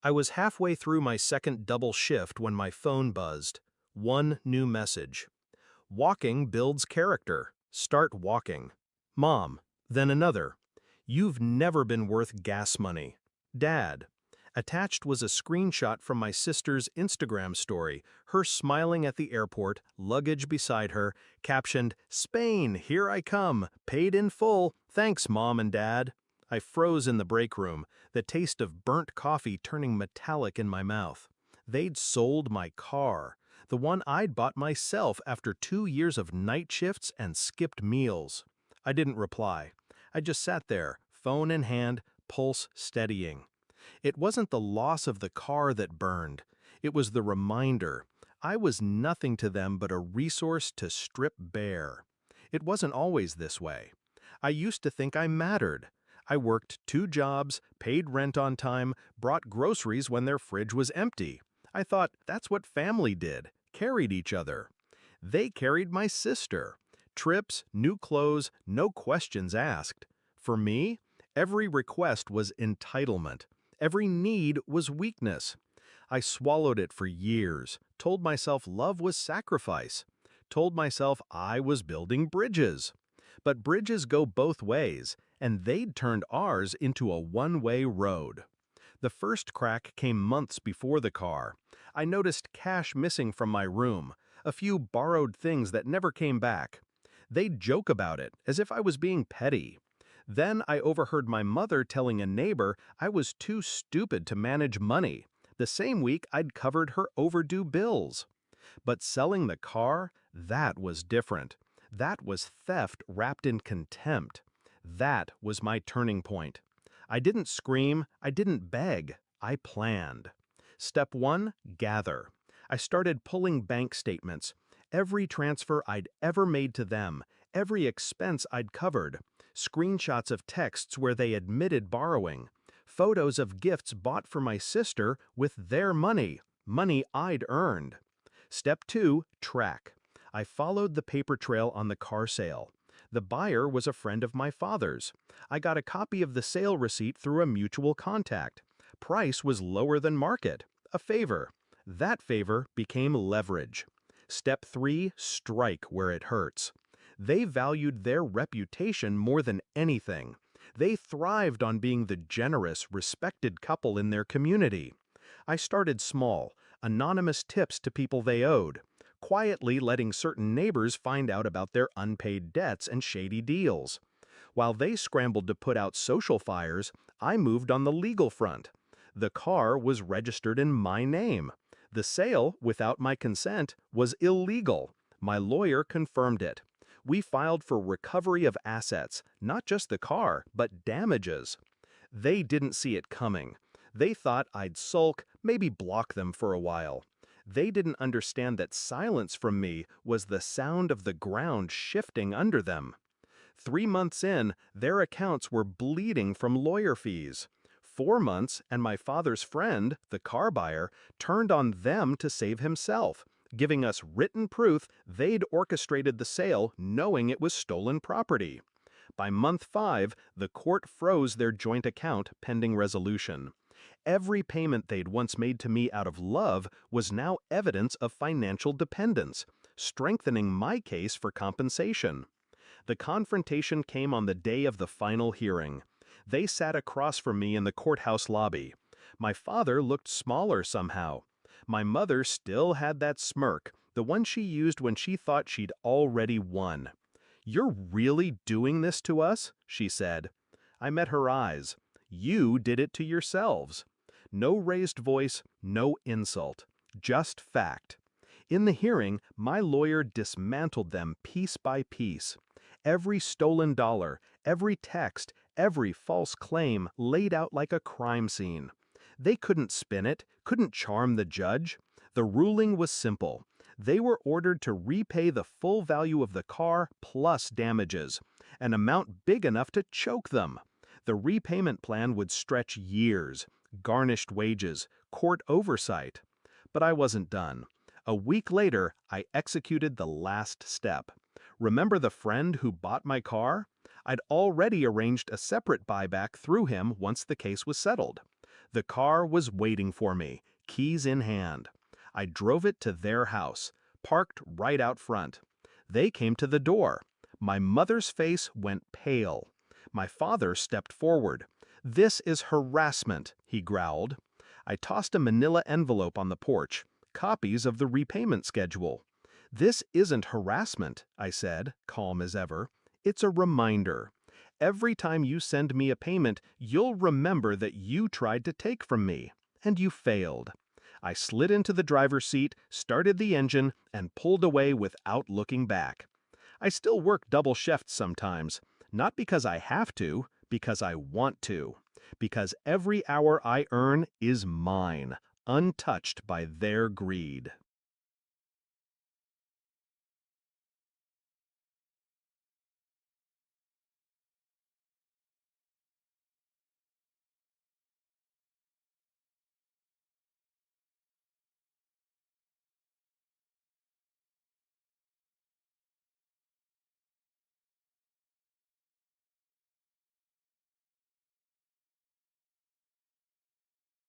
I was halfway through my second double shift when my phone buzzed. One new message. Walking builds character. Start walking. Mom. Then another. You've never been worth gas money. Dad. Attached was a screenshot from my sister's Instagram story, her smiling at the airport, luggage beside her, captioned, "Spain, here I come, paid in full, thanks Mom and Dad." I froze in the break room, the taste of burnt coffee turning metallic in my mouth. They'd sold my car, the one I'd bought myself after 2 years of night shifts and skipped meals. I didn't reply. I just sat there, phone in hand, pulse steadying. It wasn't the loss of the car that burned. It was the reminder. I was nothing to them but a resource to strip bare. It wasn't always this way. I used to think I mattered. I worked 2 jobs, paid rent on time, brought groceries when their fridge was empty. I thought that's what family did, carried each other. They carried my sister. Trips, new clothes, no questions asked. For me, every request was entitlement. Every need was weakness. I swallowed it for years, told myself love was sacrifice, told myself I was building bridges. But bridges go both ways, and they'd turned ours into a one-way road. The first crack came months before the car. I noticed cash missing from my room, a few borrowed things that never came back. They'd joke about it, as if I was being petty. Then I overheard my mother telling a neighbor I was too stupid to manage money. The same week I'd covered her overdue bills. But selling the car, that was different. That was theft wrapped in contempt. That was my turning point. I didn't scream, I didn't beg, I planned. Step 1, gather. I started pulling bank statements. Every transfer I'd ever made to them, every expense I'd covered, screenshots of texts where they admitted borrowing, photos of gifts bought for my sister with their money, money I'd earned. Step 2, track. I followed the paper trail on the car sale. The buyer was a friend of my father's. I got a copy of the sale receipt through a mutual contact. Price was lower than market, a favor. That favor became leverage. Step 3, strike where it hurts. They valued their reputation more than anything. They thrived on being the generous, respected couple in their community. I started small, anonymous tips to people they owed, quietly letting certain neighbors find out about their unpaid debts and shady deals. While they scrambled to put out social fires, I moved on the legal front. The car was registered in my name. The sale, without my consent, was illegal. My lawyer confirmed it. We filed for recovery of assets, not just the car, but damages. They didn't see it coming. They thought I'd sulk, maybe block them for a while. They didn't understand that silence from me was the sound of the ground shifting under them. 3 months in, their accounts were bleeding from lawyer fees. 4 months, and my father's friend, the car buyer, turned on them to save himself, giving us written proof they'd orchestrated the sale knowing it was stolen property. By month 5, the court froze their joint account pending resolution. Every payment they'd once made to me out of love was now evidence of financial dependence, strengthening my case for compensation. The confrontation came on the day of the final hearing. They sat across from me in the courthouse lobby. My father looked smaller somehow. My mother still had that smirk, the one she used when she thought she'd already won. "You're really doing this to us?" she said. I met her eyes. "You did it to yourselves." No raised voice, no insult, just fact. In the hearing, my lawyer dismantled them piece by piece. Every stolen dollar, every text, every false claim laid out like a crime scene. They couldn't spin it, couldn't charm the judge. The ruling was simple. They were ordered to repay the full value of the car plus damages, an amount big enough to choke them. The repayment plan would stretch years, garnished wages, court oversight. But I wasn't done. A week later, I executed the last step. Remember the friend who bought my car? I'd already arranged a separate buyback through him once the case was settled. The car was waiting for me, keys in hand. I drove it to their house, parked right out front. They came to the door. My mother's face went pale. My father stepped forward. "This is harassment," he growled. I tossed a manila envelope on the porch, copies of the repayment schedule. "This isn't harassment," I said, calm as ever. "It's a reminder. Every time you send me a payment, you'll remember that you tried to take from me, and you failed." I slid into the driver's seat, started the engine, and pulled away without looking back. I still work double shifts sometimes, not because I have to, because I want to. Because every hour I earn is mine, untouched by their greed.